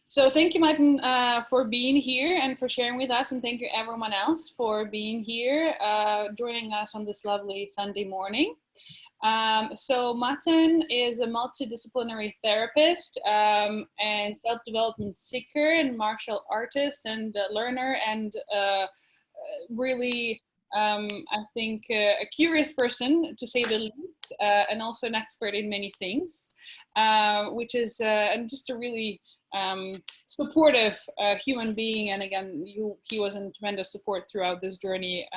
So thank you, Matan, for being here and for sharing with us, and thank you everyone else for being here, joining us on this lovely Sunday morning. So Matan is a multidisciplinary therapist and self-development seeker and martial artist and learner, and really, I think, a curious person, to say the least, and also an expert in many things, which is and just a really supportive human being. And again, he was in tremendous support throughout this journey,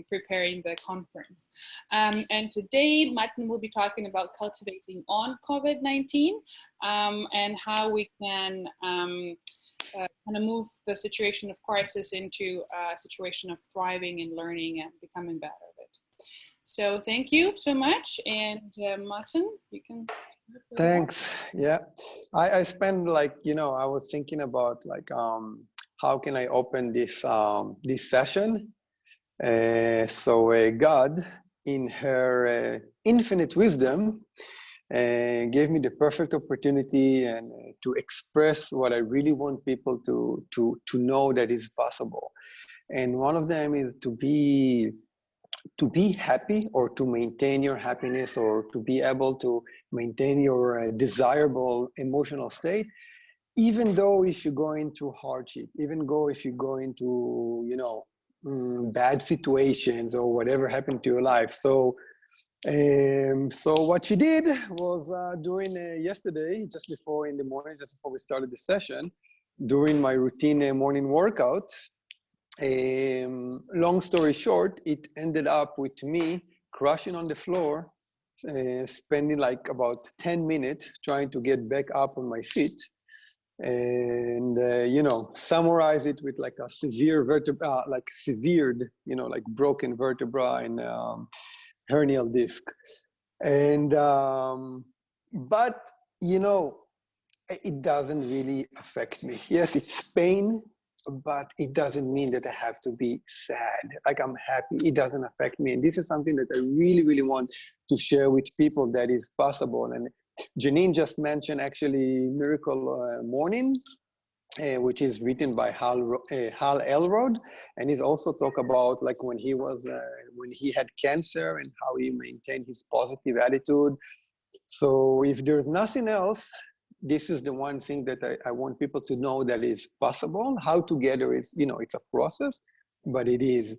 preparing the conference. And today, Matan will be talking about cultivating on COVID-19 and how we can kind of move the situation of crisis into a situation of thriving and learning and becoming better at it. So thank you so much. And Matan, you can. Thanks. Yeah, I spent, like, I was thinking about, like, how can I open this this session? So God, in her infinite wisdom, gave me the perfect opportunity and to express what I really want people to know that is possible. And one of them is to be happy, or to maintain your happiness, or to be able to maintain your desirable emotional state, even though if you go into hardship, even though if you go into, bad situations or whatever happened to your life. So what she did was during yesterday, just before in the morning, just before we started the session, during my routine morning workout, long story short, it ended up with me crashing on the floor, spending like about 10 minutes trying to get back up on my feet, and summarize it with like a severe vertebra, like severed, like broken vertebra and hernial disc. And but it doesn't really affect me. Yes, it's pain, but it doesn't mean that I have to be sad. Like, I'm happy. It doesn't affect me. And this is something that I really, really want to share with people, that is possible. And Janine just mentioned actually Miracle Morning, which is written by Hal Elrod. And he's also talk about, like, when he had cancer and how he maintained his positive attitude. So if there's nothing else, this is the one thing that I want people to know, that is possible. How to get there is, it's a process, but it is.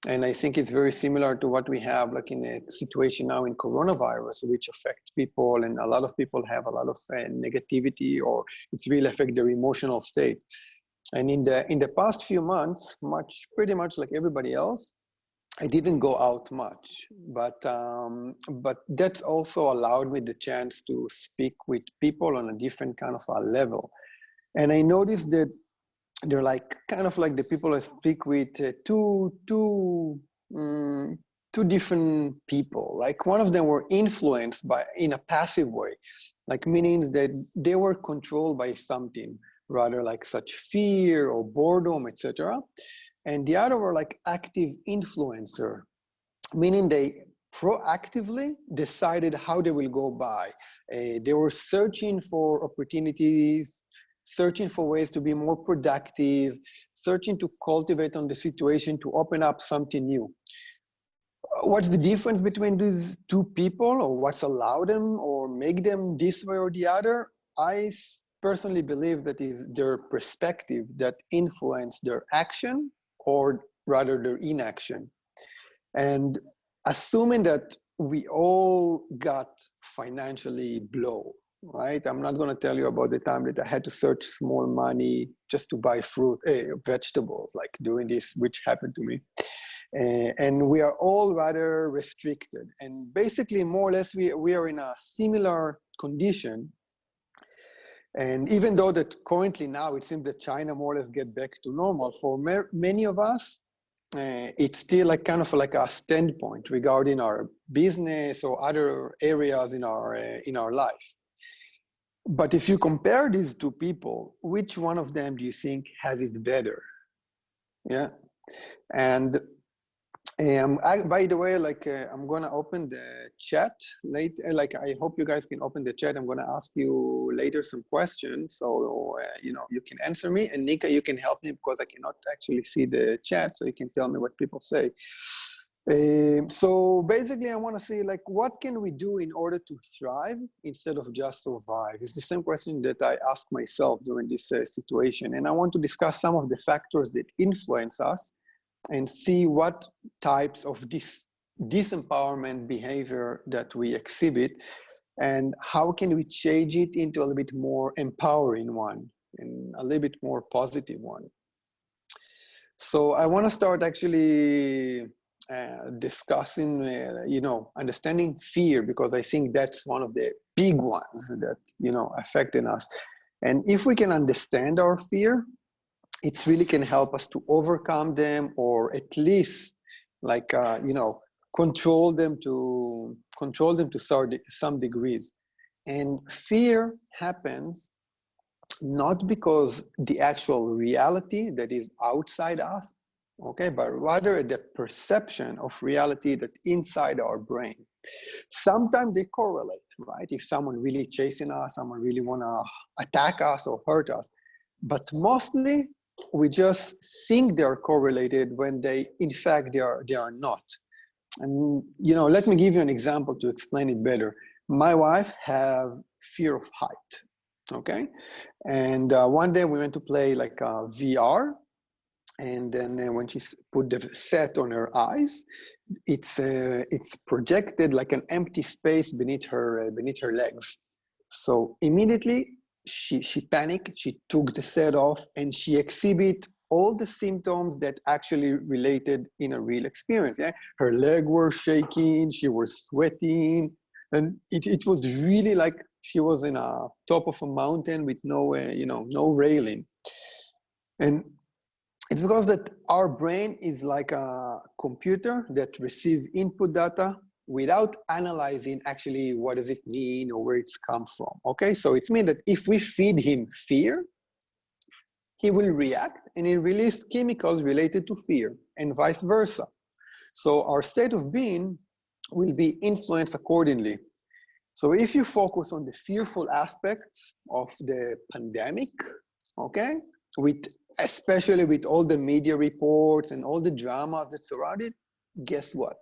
And I think it's very similar to what we have, like, in a situation now in coronavirus, which affects people, and a lot of people have a lot of negativity, or it's really affect their emotional state. And in the past few months, pretty much like everybody else, I didn't go out much, but that's also allowed me the chance to speak with people on a different kind of a level. And I noticed that they're like kind of like the people I speak with, two different people. Like, one of them were influenced by, in a passive way, like, meaning that they were controlled by something, rather like such fear or boredom, etc. And the other were like active influencer, meaning they proactively decided how they will go by. They were searching for opportunities, searching for ways to be more productive, searching to cultivate on the situation, to open up something new. What's the difference between these two people, or what's allowed them or make them this way or the other? I personally believe that is their perspective that influence their action, or rather their inaction. And assuming that we all got financially blown, right? I'm not going to tell you about the time that I had to search small money just to buy fruit, vegetables, like doing this, which happened to me. And we are all rather restricted. And basically, more or less, we are in a similar condition. And even though that currently now it seems that China more or less get back to normal, for many of us, it's still like kind of like a standpoint regarding our business or other areas in our life. But if you compare these two people, which one of them do you think has it better? Yeah, and By the way, I'm gonna open the chat later. Like, I hope you guys can open the chat. I'm gonna ask you later some questions, so you know, you can answer me. And Nika, you can help me because I cannot actually see the chat, so you can tell me what people say. So basically, I want to say, like, what can we do in order to thrive instead of just survive? It's the same question that I ask myself during this situation, and I want to discuss some of the factors that influence us and see what types of disempowerment behavior that we exhibit and how can we change it into a little bit more empowering one and a little bit more positive one. So I want to start actually discussing, you know, understanding fear, because I think that's one of the big ones that, you know, affecting us. And if we can understand our fear, it really can help us to overcome them, or at least, like, you know, control them to some degrees. And fear happens not because the actual reality that is outside us, okay, but rather the perception of reality that inside our brain. Sometimes they correlate, right? If someone really chasing us, someone really wanna attack us or hurt us, but mostly we just think they're correlated when they, in fact, they are not. And, you know, let me give you an example to explain it better. My wife have fear of height, okay? And one day we went to play like VR, and then when she put the set on her eyes, it's projected like an empty space beneath her legs. So immediately she panicked, she took the set off, and she exhibit all the symptoms that actually related in a real experience. Yeah? Her leg were shaking, she was sweating, and it was really like she was in a top of a mountain with no, you know, no railing. And it's because that our brain is like a computer that receives input data without analyzing actually what does it mean or where it's come from, okay? So it means that if we feed him fear, he will react and he release chemicals related to fear, and vice versa. So our state of being will be influenced accordingly. So if you focus on the fearful aspects of the pandemic, okay, especially with all the media reports and all the dramas that surround it, guess what?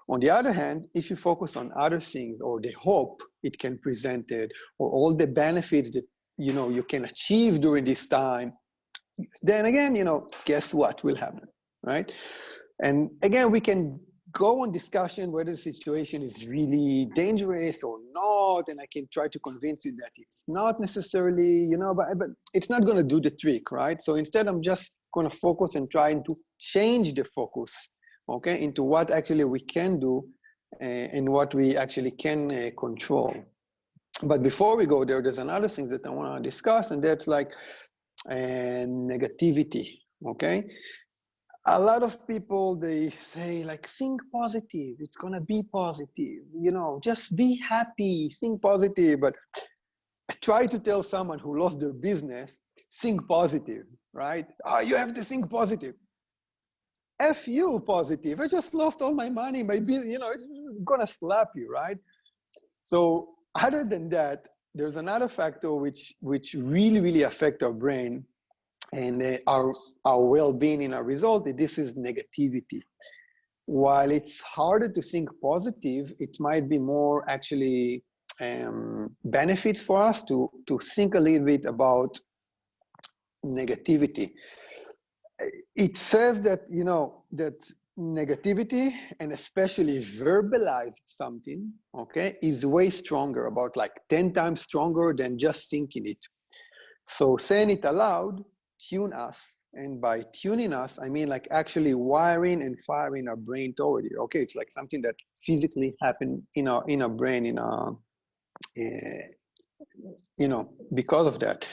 On the other hand, if you focus on other things, or the hope it can present it, or all the benefits that, you know, you can achieve during this time, then again, you know, guess what will happen, right? And again, we can go on discussion whether the situation is really dangerous or not, and I can try to convince you that it's not necessarily, you know, but it's not going to do the trick, right? So instead, I'm just going to focus and trying to change the focus, okay, into what actually we can do and what we actually can control. But before we go there, there's another thing that I want to discuss, and that's like negativity, okay? A lot of people, they say like, think positive, it's gonna be positive, you know, just be happy, think positive. But I try to tell someone who lost their business, think positive, right? Oh, you have to think positive. F you positive, I just lost all my money, my bill, you know, it's gonna slap you, right? So other than that, there's another factor which really affect our brain and our well-being in our result. This is negativity. While it's harder to think positive, it might be more actually benefits for us to think a little bit about negativity. It says that, you know, that negativity, and especially verbalize something, okay, is way stronger, about like 10 times stronger than just thinking it. So saying it aloud tune us, and by tuning us, I mean like actually wiring and firing our brain toward it. Okay, it's like something that physically happened in our brain, in our, you know, because of that.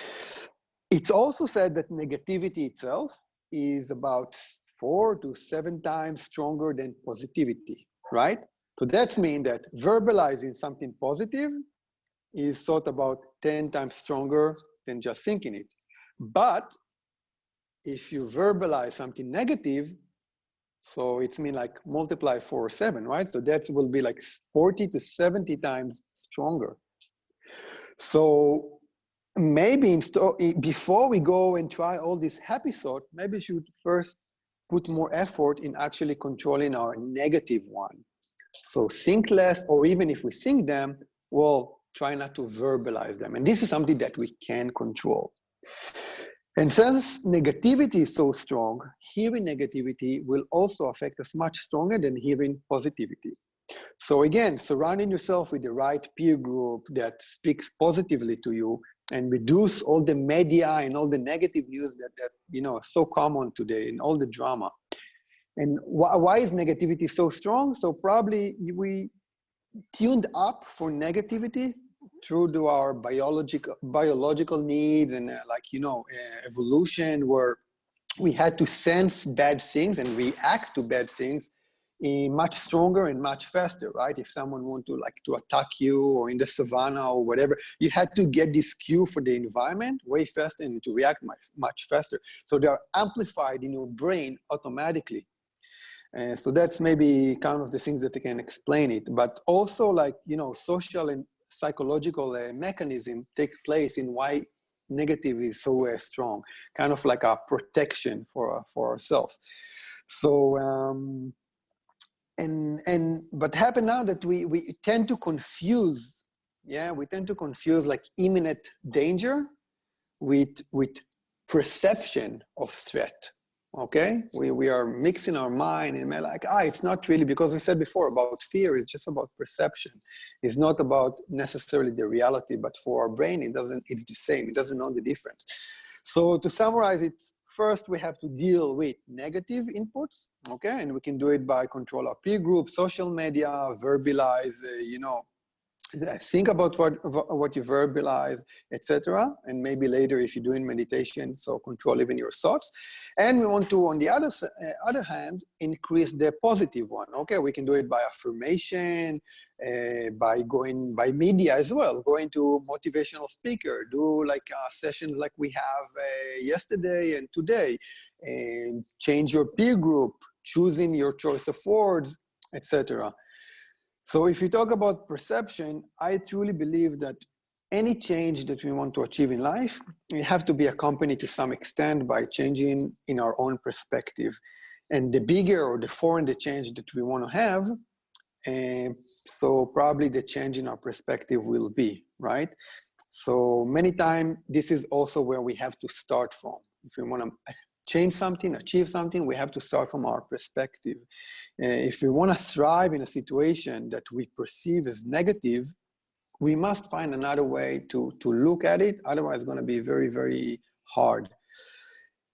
It's also said that negativity itself is about 4 to 7 times stronger than positivity, right? So that means that verbalizing something positive is thought about 10 times stronger than just thinking it. But if you verbalize something negative, So it's mean like multiply 4 or 7, right? So that will be like 40 to 70 times stronger. So maybe before we go and try all this happy thought, maybe we should first put more effort in actually controlling our negative one. So think less, or even if we think them, well, try not to verbalize them. And this is something that we can control. And since negativity is so strong, hearing negativity will also affect us much stronger than hearing positivity. So again, surrounding yourself with the right peer group that speaks positively to you and reduce all the media and all the negative news that you know, so common today and all the drama. And why is negativity so strong? So probably we tuned up for negativity through to our biological needs and evolution, where we had to sense bad things and react to bad things much stronger and much faster, right? If someone want to attack you, or in the savannah or whatever, you had to get this cue for the environment way faster and to react much faster. So they are amplified in your brain automatically. So that's maybe kind of the things that can explain it. But also, social and psychological mechanism take place in why negative is so strong, kind of like a protection for ourselves. So but happen now that we tend to confuse, we tend to confuse like imminent danger with perception of threat. Okay, we are mixing our mind, and we're like, it's not really, because we said before about fear, it's just about perception. It's not about necessarily the reality, but for our brain, it's the same. It doesn't know the difference. So to summarize it, first we have to deal with negative inputs, okay? And we can do it by control our peer group, social media, verbalize, think about what you verbalize, etc. And maybe later, if you're doing meditation, so control even your thoughts. And we want to, on the other hand, increase the positive one. Okay, we can do it by affirmation, by media as well. Going to motivational speaker, do sessions like we have yesterday and today, and change your peer group, choosing your choice of words, etc. So if you talk about perception, I truly believe that any change that we want to achieve in life, we have to be accompanied to some extent by changing in our own perspective. And the bigger or the foreign the change that we want to have, so probably the change in our perspective will be, right? So many times, this is also where we have to start from. If we want to change something, achieve something, we have to start from our perspective. If we want to thrive in a situation that we perceive as negative, we must find another way to look at it. Otherwise, it's going to be very, very hard.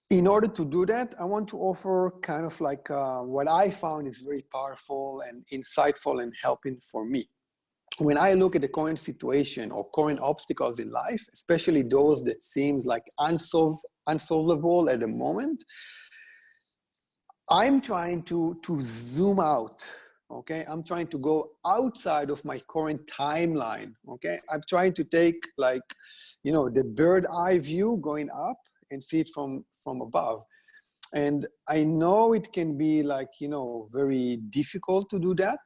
In order to do that, I want to offer kind of what I found is very powerful and insightful and helping for me. When I look at the current situation or current obstacles in life, especially those that seems like unsolvable at the moment, I'm trying to zoom out, okay? I'm trying to go outside of my current timeline, okay? I'm trying to take the bird eye view going up and see it from above. And I know it can be very difficult to do that,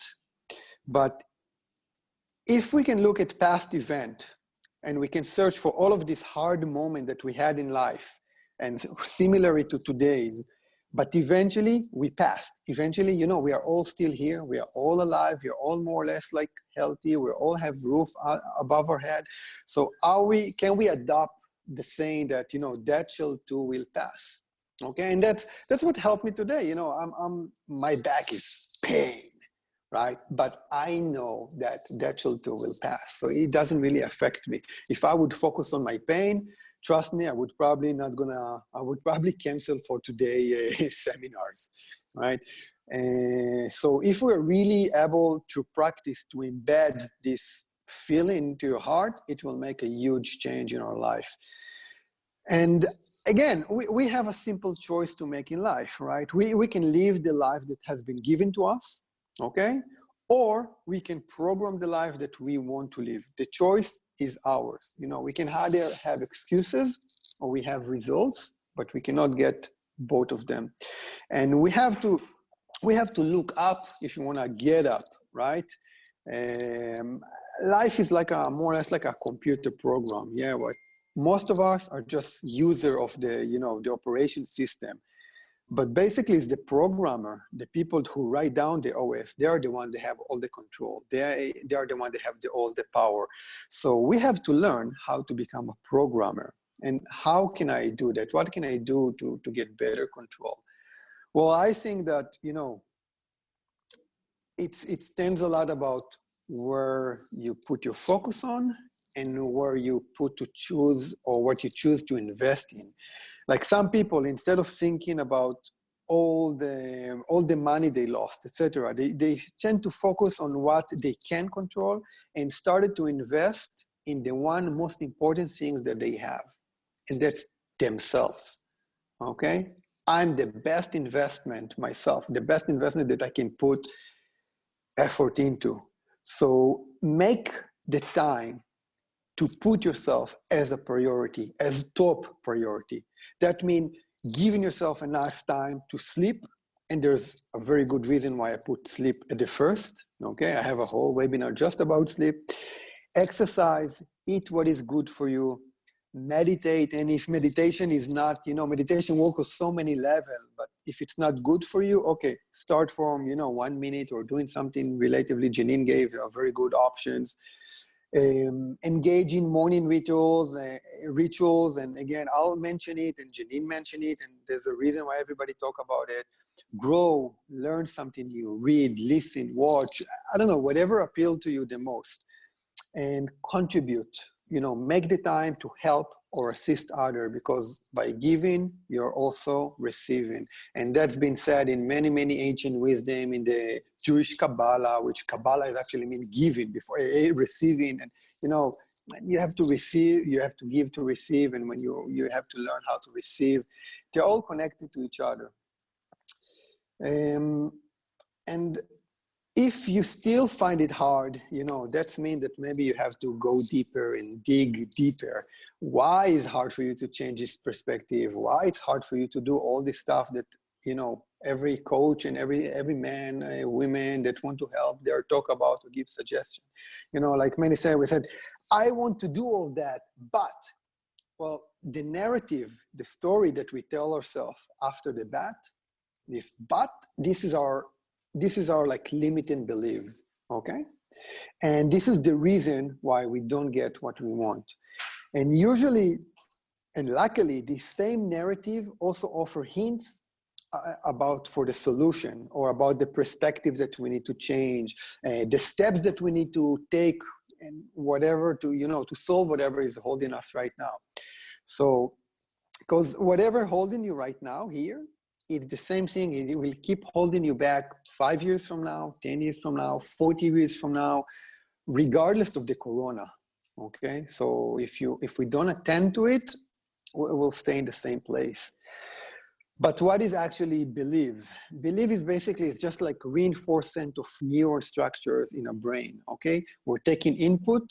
but if we can look at past event and we can search for all of these hard moments that we had in life and similarly to today's, but eventually we passed. Eventually, we are all still here. We are all alive. We are all more or less healthy. We all have roof above our head. So can we adopt the saying that, that shall too will pass? Okay, and that's what helped me today. My back is pain, right? But I know that shall too will pass. So it doesn't really affect me. If I would focus on my pain, trust me, I would probably cancel for today seminars, right? So if we're really able to practice to embed this feeling into your heart, it will make a huge change in our life. And again, we have a simple choice to make in life, right? We can live the life that has been given to us, okay? Or we can program the life that we want to live. The choice is ours. We can either have excuses or we have results, but we cannot get both of them. And we have to we have to look up if you want to get up, right? Life is like more or less like a computer program. Yeah, what most of us are just user of the, the operation system. But basically, it's the programmer, the people who write down the OS. They are the ones that have all the control. They are the ones that have all the power. So we have to learn how to become a programmer. And how can I do that? What can I do to get better control? Well, I think that, it stands a lot about where you put your focus on and where you put to choose, or what you choose to invest in. Like some people, instead of thinking about all the money they lost, etc., they tend to focus on what they can control and started to invest in the one most important things that they have, and that's themselves. Okay, I'm the best investment myself, the best investment that I can put effort into. So make the time to put yourself as a priority, as top priority. That means giving yourself enough time to sleep. And there's a very good reason why I put sleep at the first. Okay, I have a whole webinar just about sleep. Exercise, eat what is good for you, meditate. And if meditation is not, meditation works on so many levels, but if it's not good for you, okay, start from, 1 minute or doing something relatively. Janine gave very good options. Engage in morning rituals, and again, I'll mention it and Janine mentioned it, and there's a reason why everybody talk about it. Grow, learn something new, read, listen, watch, I don't know, whatever appealed to you the most, and contribute. Make the time to help or assist others, because by giving, you're also receiving. And that's been said in many, many ancient wisdom, in the Jewish Kabbalah, which Kabbalah is actually mean giving before receiving. And, you have to receive, you have to give to receive. And when you have to learn how to receive, they're all connected to each other. And if you still find it hard, that means that maybe you have to go deeper and dig deeper. Why is it hard for you to change this perspective? Why it's hard for you to do all this stuff that, every coach and every man, women that want to help, they're talk about, to give suggestions. Like many say, we said, I want to do all that, but, well, the narrative, the story that we tell ourselves after the this is our like limiting beliefs, okay? And this is the reason why we don't get what we want. And usually, and luckily, the same narrative also offer hints for the solution, or about the perspective that we need to change, the steps that we need to take, and whatever to solve whatever is holding us right now. So, because whatever holding you right now here, it's the same thing. It will keep holding you back 5 years from now, 10 years from now, 40 years from now, regardless of the corona. Okay, so if we don't attend to it, we'll stay in the same place. But what is actually beliefs? Belief is basically, it's just like reinforcement of neural structures in a brain. Okay, we're taking input.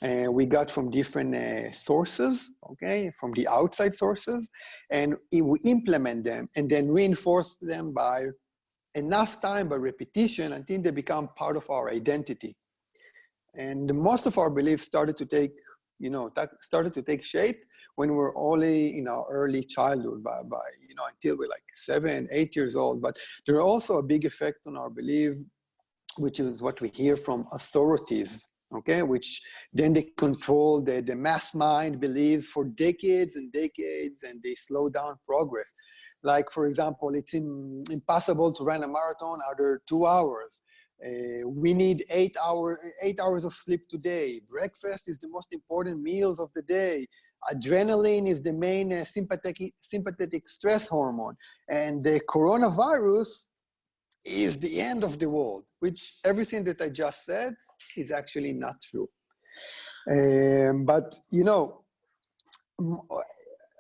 We got from different sources, okay, from the outside sources, and we implement them and then reinforce them by enough time, by repetition, until they become part of our identity. And most of our beliefs started to take shape when we're only in our early childhood, by until we're like 7, 8 years old. But there are also a big effect on our belief, which is what we hear from authorities. Okay, which then they control the mass mind believes for decades and decades, and they slow down progress. Like, for example, it's impossible to run a marathon under 2 hours. We need 8 hours of sleep today. Breakfast is the most important meals of the day. Adrenaline is the main sympathetic stress hormone. And the coronavirus is the end of the world, which everything that I just said is actually not true. But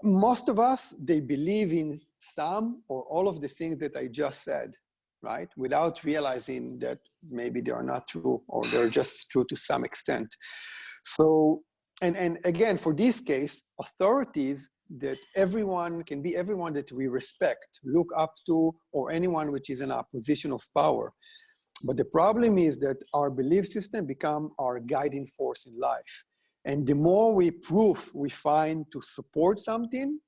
most of us, they believe in some or all of the things that I just said, right? Without realizing that maybe they are not true, or they're just true to some extent. So and again, for this case, authorities, that everyone can be everyone that we respect, look up to, or anyone which is in a position of power. But the problem is that our belief system become our guiding force in life. And the more proof we find to support something,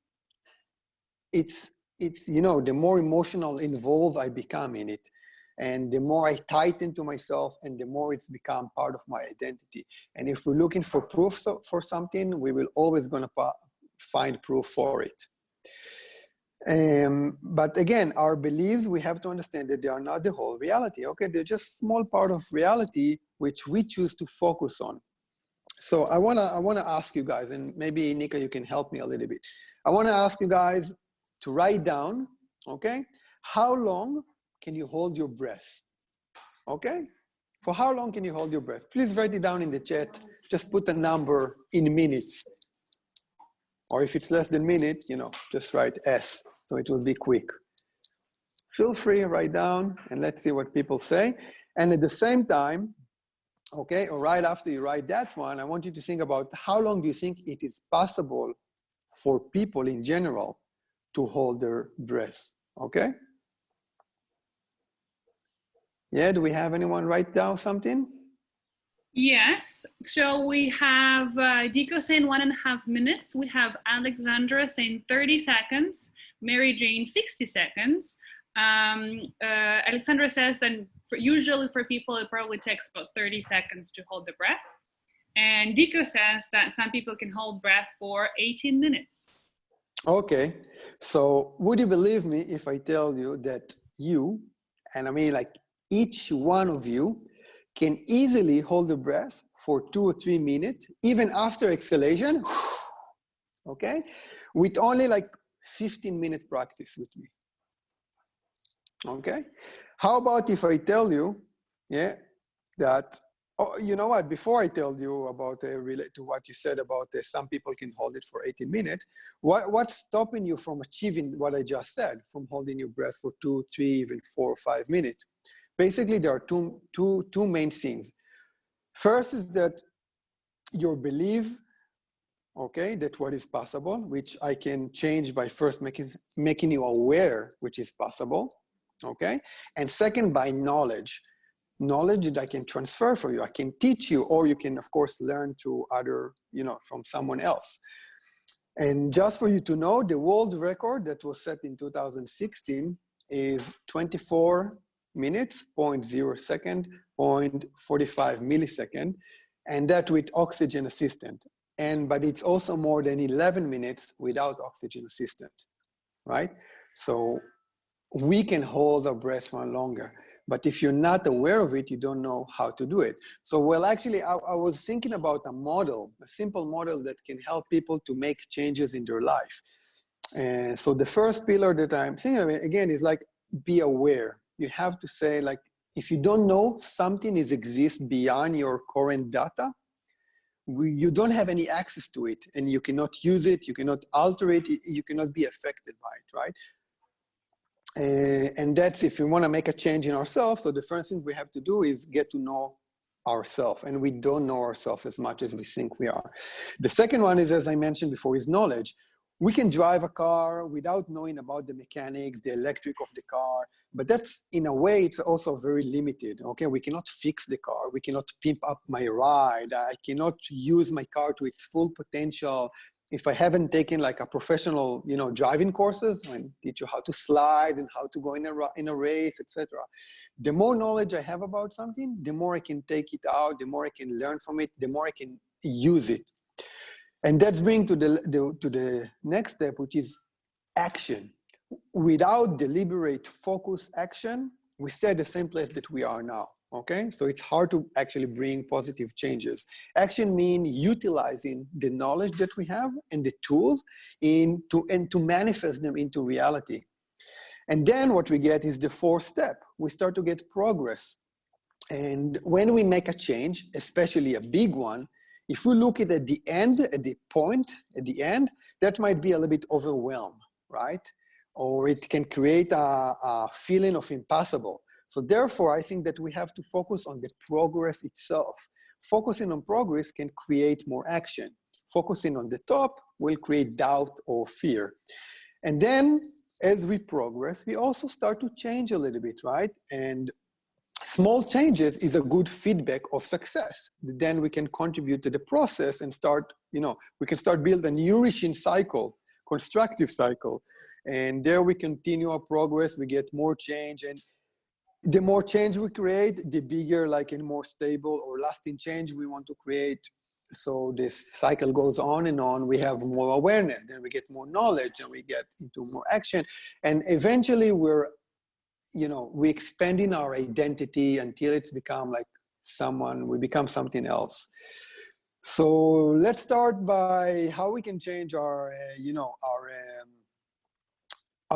it's the more emotional involved I become in it. And the more I tighten to myself, and the more it's become part of my identity. And if we're looking for proof for something, we will always gonna find proof for it. But again, our beliefs, we have to understand that they are not the whole reality. Okay, they're just small part of reality which we choose to focus on. So I wanna ask you guys, and maybe Nika, you can help me a little bit. I wanna ask you guys to write down, okay, how long can you hold your breath? Okay, for how long can you hold your breath? Please write it down in the chat. Just put a number in minutes. Or if it's less than minute, just write S, so it will be quick. Feel free, write down, and let's see what people say. And at the same time, okay, or right after you write that one, I want you to think about how long do you think it is possible for people in general to hold their breath, okay? Yeah, do we have anyone write down something? Yes, so we have Dico saying 1.5 minutes. We have Alexandra saying 30 seconds. Mary Jane, 60 seconds. Alexandra says that usually for people, it probably takes about 30 seconds to hold the breath. And Dico says that some people can hold breath for 18 minutes. Okay, so would you believe me if I tell you that you, and I mean like each one of you, can easily hold the breath for 2 or 3 minutes, even after exhalation, okay? With only like 15-minute practice with me, okay? How about if I tell you, yeah, that, oh, you know what, before I tell you about, relate to what you said about some people can hold it for 18 minutes, what's stopping you from achieving what I just said, from holding your breath for 2, 3, even 4 or 5 minutes? Basically, there are two main things. First is that your belief, okay, that what is possible, which I can change by first making you aware, which is possible, okay? And second, by knowledge that I can transfer for you. I can teach you, or you can, of course, learn through other, from someone else. And just for you to know, the world record that was set in 2016 is 24 minutes, 0.0 second, 0.45 millisecond, and that with oxygen assistant. But it's also more than 11 minutes without oxygen assistant, right? So we can hold our breath one longer. But if you're not aware of it, you don't know how to do it. So, well, actually, I was thinking about a model, a simple model that can help people to make changes in their life. And so the first pillar that I'm thinking of, again, is like, be aware. You have to say, like, if you don't know something exists beyond your current data, you don't have any access to it, and you cannot use it, you cannot alter it, you cannot be affected by it, right? And that's if we want to make a change in ourselves. So the first thing we have to do is get to know ourselves, and we don't know ourselves as much as we think we are. The second one is, as I mentioned before, is knowledge. We can drive a car without knowing about the mechanics, the electric of the car, but that's, in a way, it's also very limited, okay? We cannot fix the car. We cannot pimp up my ride. I cannot use my car to its full potential if I haven't taken like a professional, driving courses and teach you how to slide and how to go in a race, etc. The more knowledge I have about something, the more I can take it out, the more I can learn from it, the more I can use it. And that's bring to the next step, which is action. Without deliberate focus action, we stay at the same place that we are now, okay? So it's hard to actually bring positive changes. Action means utilizing the knowledge that we have and the tools to manifest them into reality. And then what we get is the fourth step. We start to get progress. And when we make a change, especially a big one, if we look at the end, at the point, at the end, that might be a little bit overwhelmed, right? Or it can create a feeling of impossible. So therefore, I think that we have to focus on the progress itself. Focusing on progress can create more action. focusing on the top will create doubt or fear. And then as we progress, we also start to change a little bit, right? And small changes is a good feedback of success. Then we can contribute to the process and start, we can start build a nourishing cycle, constructive cycle. And there we continue our progress, we get more change. And the more change we create, the bigger, like, and more stable or lasting change we want to create. So this cycle goes on and on. We have more awareness, then we get more knowledge, and we get into more action. And eventually we're expanding our identity until it's become like we become something else. So let's start by how we can change our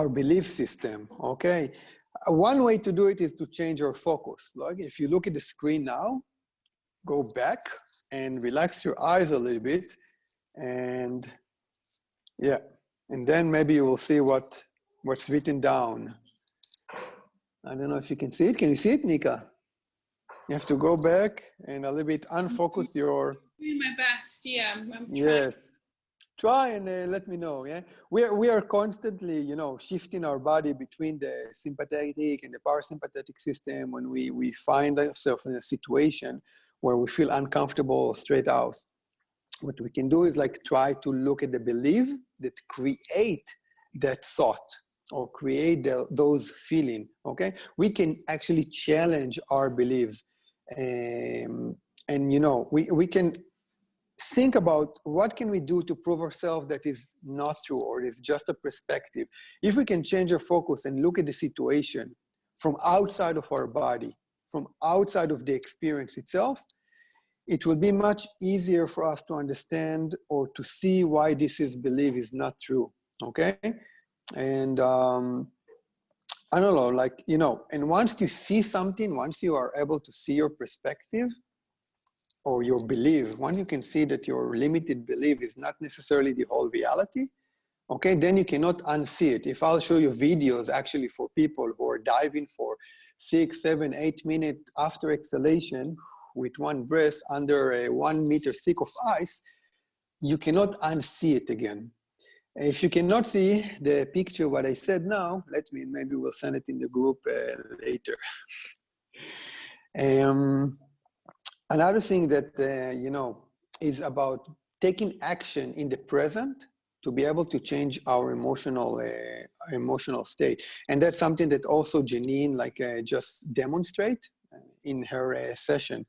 belief system, okay? One way to do it is to change our focus. Like if you look at the screen now, go back and relax your eyes a little bit, and yeah, and then maybe you will see what's written down. I don't know if you can see it. Can you see it, Nika? You have to go back and a little bit unfocus your... I'm doing my best, yeah. I'm trying. Yes. Try and let me know, yeah? We are constantly, shifting our body between the sympathetic and the parasympathetic system when we find ourselves in a situation where we feel uncomfortable or straight out. What we can do is like try to look at the belief that create that thought or create those feeling, okay? We can actually challenge our beliefs. And we can think about what can we do to prove ourselves that is not true or is just a perspective. If we can change our focus and look at the situation from outside of our body, from outside of the experience itself, it will be much easier for us to understand or to see why this belief is not true, okay? And I don't know, like, and once you see something, once you are able to see your perspective or your belief, when you can see that your limited belief is not necessarily the whole reality, okay, then you cannot unsee it. If I'll show you videos actually for people who are diving for 6, 7, 8 minutes after exhalation with one breath under a 1 meter thick of ice, you cannot unsee it again. If you cannot see the picture, what I said now, maybe we'll send it in the group later. Another thing that, is about taking action in the present to be able to change our emotional state. And that's something that also Janine just demonstrate in her session.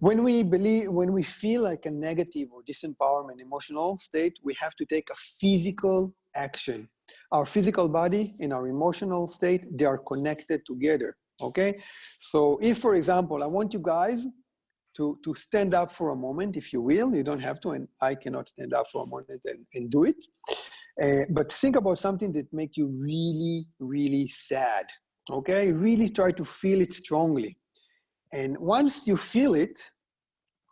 When we feel like a negative or disempowerment emotional state, we have to take a physical action. Our physical body and our emotional state, they are connected together, okay? So if, for example, I want you guys to stand up for a moment, if you will. You don't have to, and I cannot stand up for a moment and do it. But think about something that makes you really, really sad, okay? Really try to feel it strongly. And once you feel it,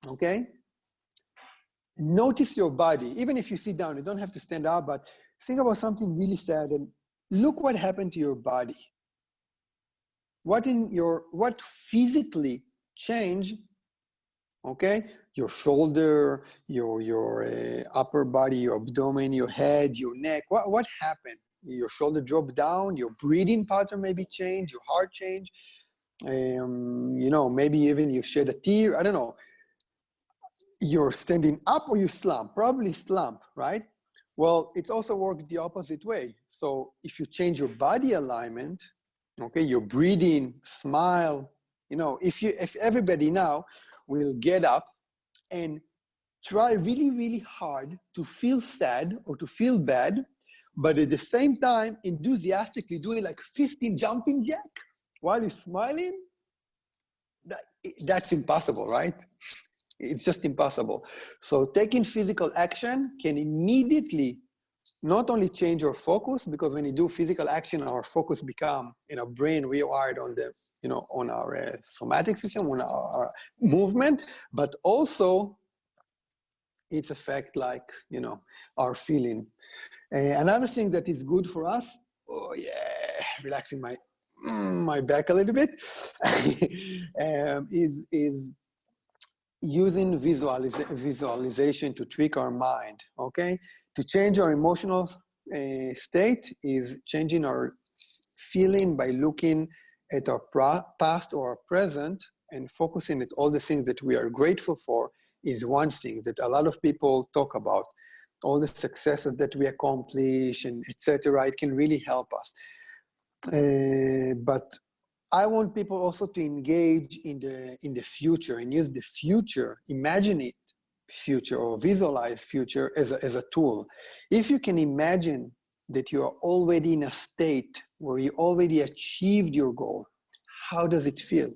okay, notice your body. Even if you sit down, you don't have to stand up, but think about something really sad and look what happened to your body. What physically changed, okay? Your shoulder, your upper body, your abdomen, your head, your neck. What happened? Your shoulder dropped down, your breathing pattern maybe changed, your heart changed. Maybe even you shed a tear, I don't know. You're standing up or you slump? Probably slump, right? Well, it's also worked the opposite way. So if you change your body alignment, okay, your breathing, smile, if everybody now will get up and try really, really hard to feel sad or to feel bad, but at the same time, enthusiastically doing like 15 jumping jack while you're smiling, that's impossible, right? It's just impossible. So taking physical action can immediately not only change our focus, because when you do physical action, our focus become in our brain rewired on the, on our somatic system, on our movement, but also its effect our feeling. Another thing that is good for us, oh yeah, relaxing my back a little bit, is using visualization to trick our mind, okay? To change our emotional state is changing our feeling by looking at our past or our present and focusing at all the things that we are grateful for is one thing that a lot of people talk about. All the successes that we accomplish and etc. It can really help us. But I want people also to engage in the future and use the future, imagine it future or visualize future as a tool. If you can imagine that you are already in a state where you already achieved your goal, how does it feel?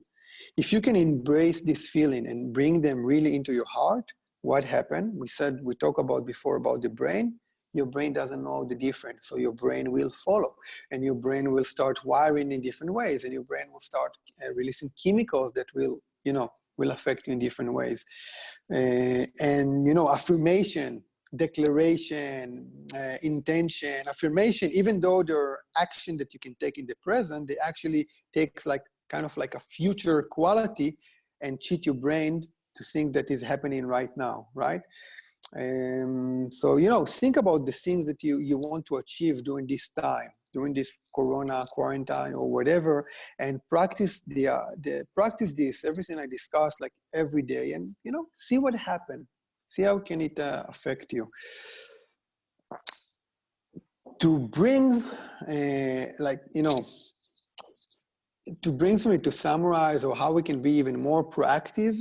If you can embrace this feeling and bring them really into your heart, what happened? We talked about before about the brain. Your brain doesn't know the difference. So your brain will follow and your brain will start wiring in different ways and your brain will start releasing chemicals that will affect you in different ways. And, affirmation, declaration, intention, affirmation, even though they're action that you can take in the present, they actually takes kind of like a future quality and cheat your brain to think that is happening right now, right? So, think about the things that you want to achieve during this time, during this Corona quarantine or whatever, and practice practice this, everything I discussed, like every day, and see what happens. See how can it affect you. To bring, to summarize, or how we can be even more proactive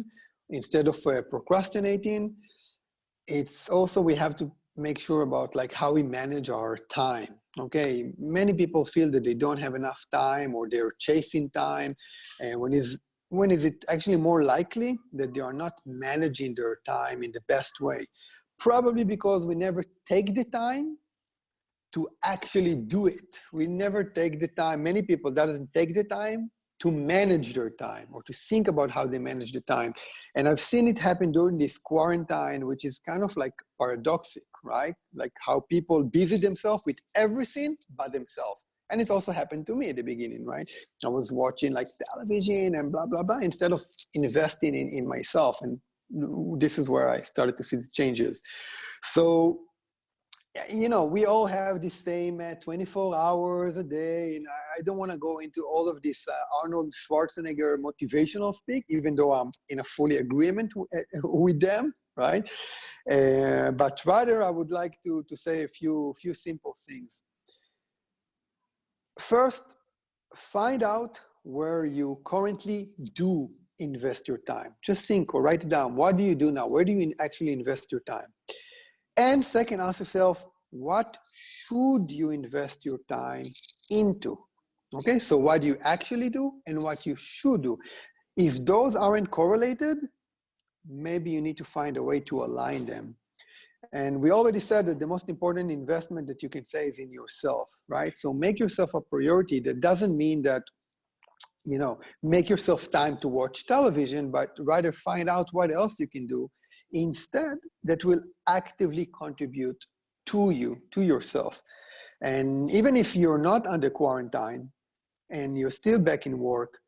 instead of procrastinating. It's also, we have to make sure about how we manage our time. Okay, many people feel that they don't have enough time or they're chasing time. And when is it actually more likely that they are not managing their time in the best way? Probably because we never take the time to actually do it. We never take the time. Many people doesn't take the time to manage their time or to think about how they manage the time. And I've seen it happen during this quarantine, which is kind of paradoxic, right? Like how people busy themselves with everything but themselves. And it's also happened to me at the beginning, right? I was watching television and blah, blah, blah, instead of investing in myself. And this is where I started to see the changes. So, we all have the same 24 hours a day, and I don't want to go into all of this Arnold Schwarzenegger motivational speak, even though I'm in a fully agreement with them, right? But rather, I would like to say a few simple things. First, find out where you currently do invest your time. Just think or write it down. What do you do now? Where do you actually invest your time? And second, ask yourself, what should you invest your time into? Okay, so what do you actually do and what you should do? If those aren't correlated, maybe you need to find a way to align them. And we already said that the most important investment that you can say is in yourself, right? So make yourself a priority. That doesn't mean that, make yourself time to watch television, but rather find out what else you can do instead that will actively contribute to you, to yourself. And even if you're not under quarantine and you're still back in work,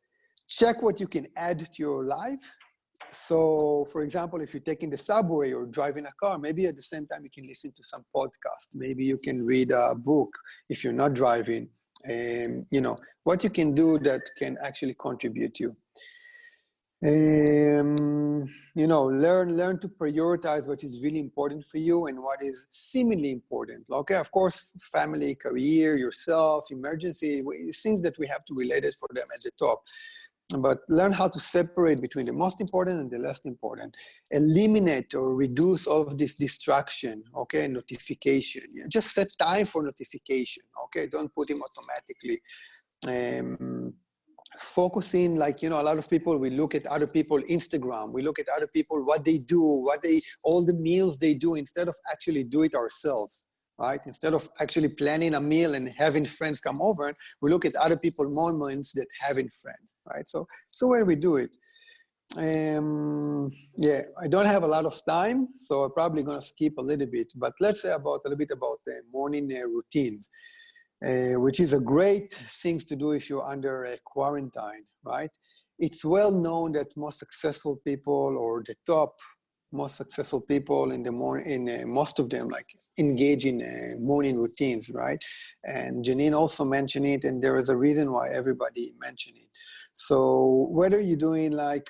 check what you can add to your life. So for example, if you're taking the subway or driving a car, maybe at the same time you can listen to some podcast. Maybe you can read a book if you're not driving. And what you can do that can actually contribute to you. Learn to prioritize what is really important for you and what is seemingly important. Okay, of course, family, career, yourself, emergency, things that we have to relate it for them at the top. But learn how to separate between the most important and the less important. Eliminate or reduce all of this distraction, okay, notification. Just set time for notification, okay? Don't put them automatically. Focusing, a lot of people, we look at other people Instagram, we look at other people, what they do, all the meals they do, instead of actually do it ourselves, right? Instead of actually planning a meal and having friends come over, we look at other people moments that having friends, right? So where we do it. Yeah, I don't have a lot of time, so I'm probably gonna skip a little bit, but let's say a little bit about morning routines. Which is a great thing to do if you're under a quarantine, right? it's well known that most successful people, or the top most successful people in the morning, most of them like engage in morning routines, right? And Janine also mentioned it, and there is a reason why everybody mentioned it. So whether you're doing like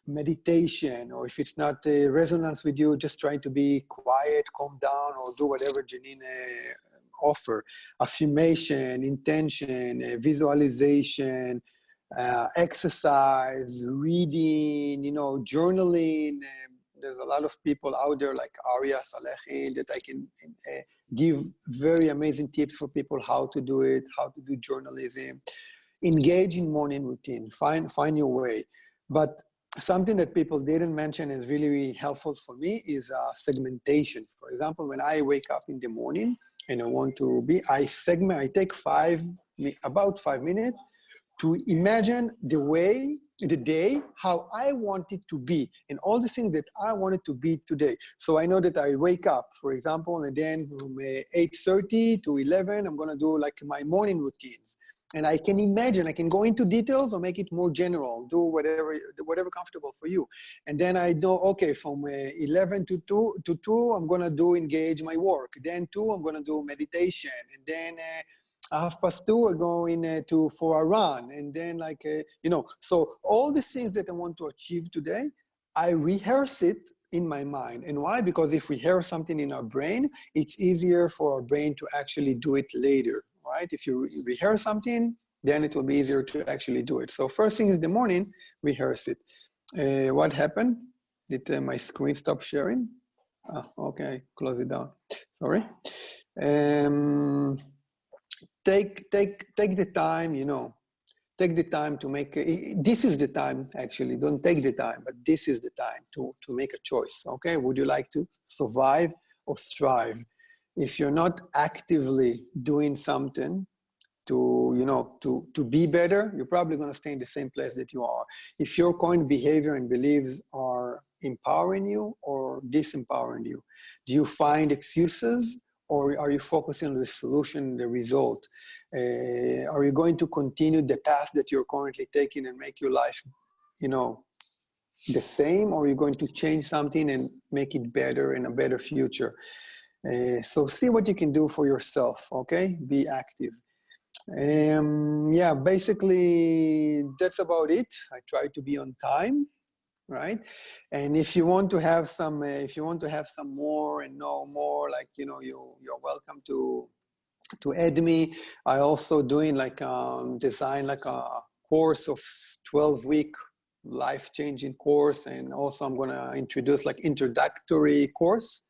meditation, or if it's not a resonance with you, just trying to be quiet, calm down, or do whatever Janine offer, affirmation, intention, visualization, exercise, reading, you know, journaling. There's a lot of people out there like Arya Salehi that I can give very amazing tips for people how to do it, how to do journalism. Engage in morning routine, find your way. But something that people didn't mention is really, really helpful for me is segmentation. For example, when I wake up in the morning and I want to be, I take about 5 minutes to imagine the day, how I want it to be, and all the things that I want it to be today. So I know that I wake up, for example, and then from 8:30 to 11, I'm gonna do like my morning routines. And I can imagine, I can go into details or make it more general, do whatever comfortable for you. And then I know, okay, from 11 to 2, I'm gonna engage my work. Then 2, I'm gonna do meditation. And then 2:30, I go in for a run. And then like, you know, so all the things that I want to achieve today, I rehearse it in my mind. And why? Because if we hear something in our brain, it's easier for our brain to actually do it later, right? If you rehearse something, then it will be easier to actually do it. So first thing is the morning, rehearse it. What happened? Did my screen stop sharing? Okay, close it down. Sorry. Take the time, you know, take the time to make, this is the time, actually, don't take the time, but this is the time to make a choice, okay? Would you like to survive or thrive? If you're not actively doing something to, you know, to be better, you're probably gonna stay in the same place that you are. If your current behavior and beliefs are empowering you or disempowering you, do you find excuses? Or are you focusing on the solution, the result? Are you going to continue the path that you're currently taking and make your life, you know, the same? Or are you going to change something and make it better in a better future? So see what you can do for yourself, okay? Be active. Yeah, basically that's about it. I try to be on time. Right, and if you want to have some, more and know more, like, you know, you're welcome to add me. I also doing like design like a course of 12-week life-changing course, and also I'm gonna introduce like introductory course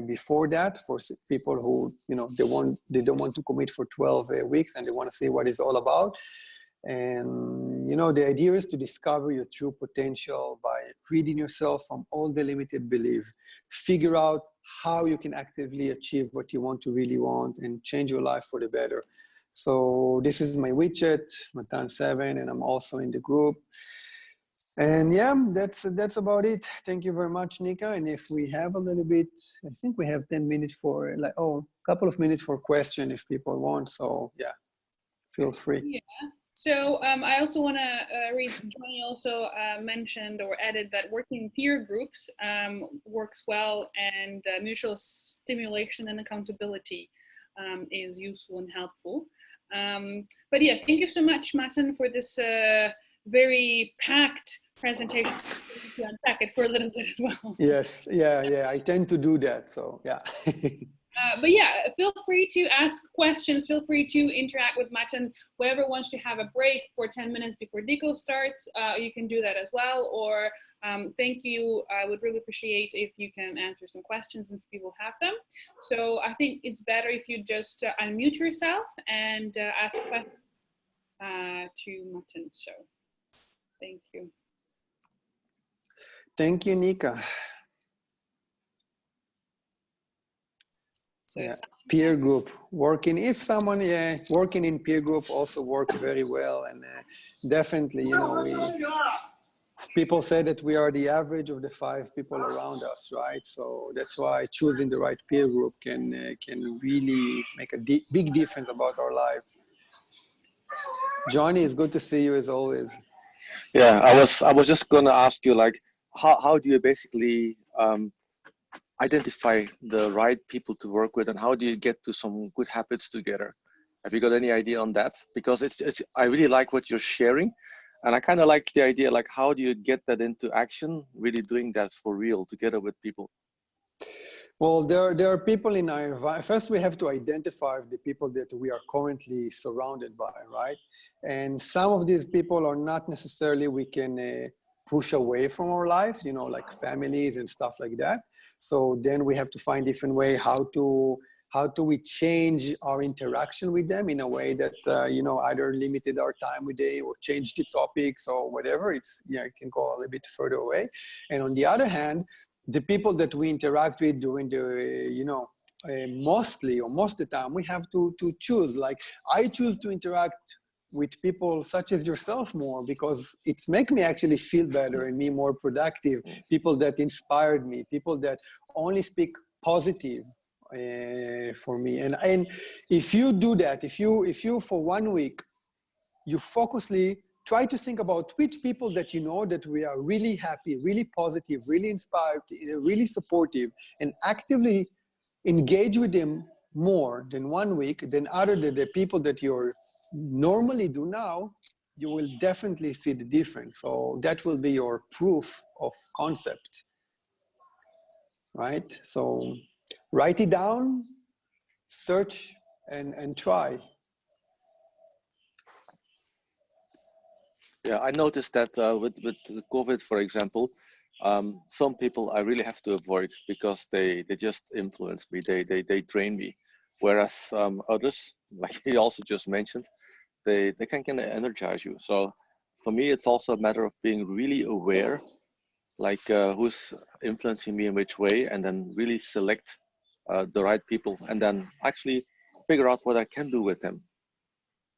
before that for people who, you know, they don't want to commit for 12 weeks and they want to see what it's all about. And, you know, the idea is to discover your true potential by reading yourself from all the limited belief, figure out how you can actively achieve what you want to really want and change your life for the better. So this is my WeChat, Matan7, and I'm also in the group. And yeah, that's about it. Thank you very much, Nika. And if we have a little bit, I think we have 10 minutes for like, a couple of minutes for question if people want. So yeah, feel free. Yeah. So I also want to read, Johnny also mentioned or added that working in peer groups works well, and mutual stimulation and accountability is useful and helpful. But yeah, thank you so much, Matan, for this very packed presentation. To unpack it for a little bit as well. Yes, yeah, I tend to do that, so yeah. But yeah, feel free to ask questions, feel free to interact with Matan. Whoever wants to have a break for 10 minutes before Dico starts, you can do that as well. Or thank you, I would really appreciate if you can answer some questions if people have them. So I think it's better if you just unmute yourself and ask questions to Matan. So thank you. Thank you, Nika. So yeah. Peer group working. If someone working in peer group also works very well, and definitely, you know, people say that we are the average of the 5 people around us, right? So that's why choosing the right peer group can really make a big difference about our lives. Johnny, it's good to see you as always. Yeah, I was just gonna ask you, like, how do you basically identify the right people to work with, and how do you get to some good habits together? Have you got any idea on that? Because it's I really like what you're sharing, and I kind of like the idea, like, how do you get that into action, really doing that for real together with people? Well, there are people in our environment. First, we have to identify the people that we are currently surrounded by, right? And some of these people are not necessarily we can push away from our life, you know, like families and stuff like that. So then we have to find different way how do we change our interaction with them in a way that you know, either limited our time with them or change the topics or whatever. It's, yeah, it can go a little bit further away. And on the other hand, the people that we interact with during the, you know, mostly or most of the time, we have to choose. Like, I choose to interact with people such as yourself more because it's make me actually feel better and me more productive. People that inspired me, people that only speak positive for me. And if you do that, if you for 1 week you focusly try to think about which people that you know that we are really happy, really positive, really inspired, really supportive, and actively engage with them more than 1 week than other than the people that you're normally do now, you will definitely see the difference. So that will be your proof of concept, right? So write it down, search, and try. Yeah, I noticed that with the COVID, for example, some people I really have to avoid because they just influence me. They drain me. Whereas others, like you also just mentioned, they can kind of energize you. So for me, it's also a matter of being really aware, like who's influencing me in which way, and then really select the right people, and then actually figure out what I can do with them.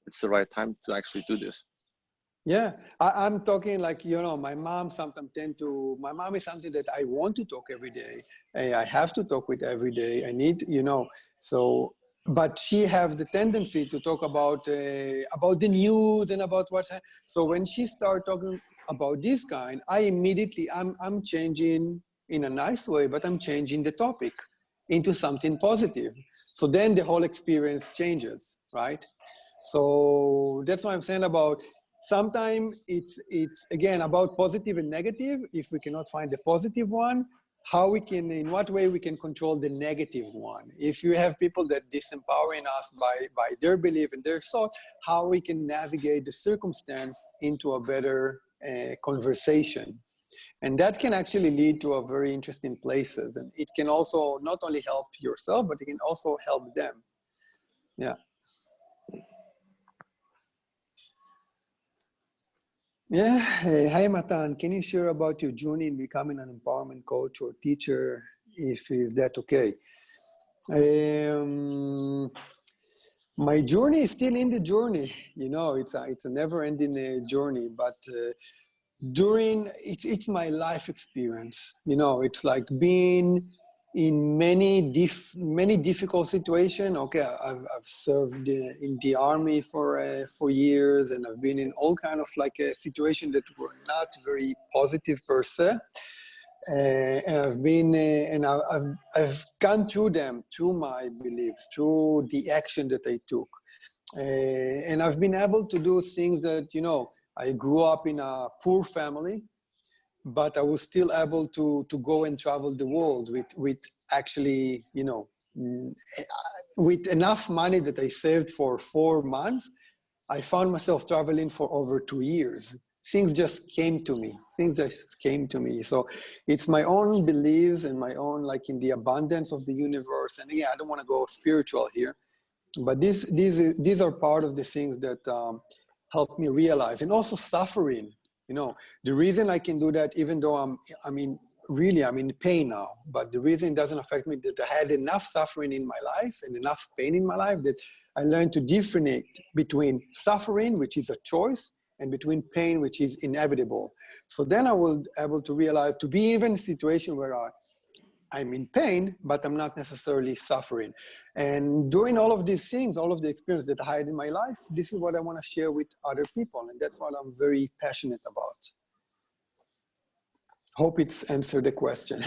It's the right time to actually do this. Yeah, I'm talking like, you know, my mom sometimes my mom is something that I want to talk every day. I have to talk with every day. I need, you know, so, but she have the tendency to talk about the news and about what's happening. So when she start talking about this kind, I immediately, I'm changing in a nice way, but I'm changing the topic into something positive. So then the whole experience changes, right? So that's what I'm saying about sometimes it's again about positive and negative. If we cannot find the positive one, how we can, in what way we can control the negative one. If you have people that disempowering us by their belief and their thought, how we can navigate the circumstance into a better conversation. And that can actually lead to a very interesting places. And it can also not only help yourself, but it can also help them. Yeah. Yeah. Hey, hi, Matan. Can you share about your journey in becoming an empowerment coach or teacher, if is that okay? Um, my journey is still in the journey. You know, it's a never-ending journey. But during it's my life experience. You know, it's like being in many difficult situations. Okay, I've served in the army for years, and I've been in all kind of like a situation that were not very positive per se. And I've been and I've gone through them, through my beliefs, through the action that I took, and I've been able to do things that, you know, I grew up in a poor family, but I was still able to go and travel the world with actually, you know, with enough money that I saved for 4 months. I found myself traveling for over 2 years. Things just came to me. Things just came to me. So it's my own beliefs and my own, like, in the abundance of the universe. And again, I don't want to go spiritual here, but these are part of the things that help me realize. And also suffering. You know, the reason I can do that, even though I'm in pain now, but the reason it doesn't affect me, that I had enough suffering in my life and enough pain in my life that I learned to differentiate between suffering, which is a choice, and between pain, which is inevitable. So then I was able to realize, to be even in a situation where I'm in pain, but I'm not necessarily suffering. And during all of these things, all of the experience that I had in my life, this is what I want to share with other people. And that's what I'm very passionate about. Hope it's answered the question.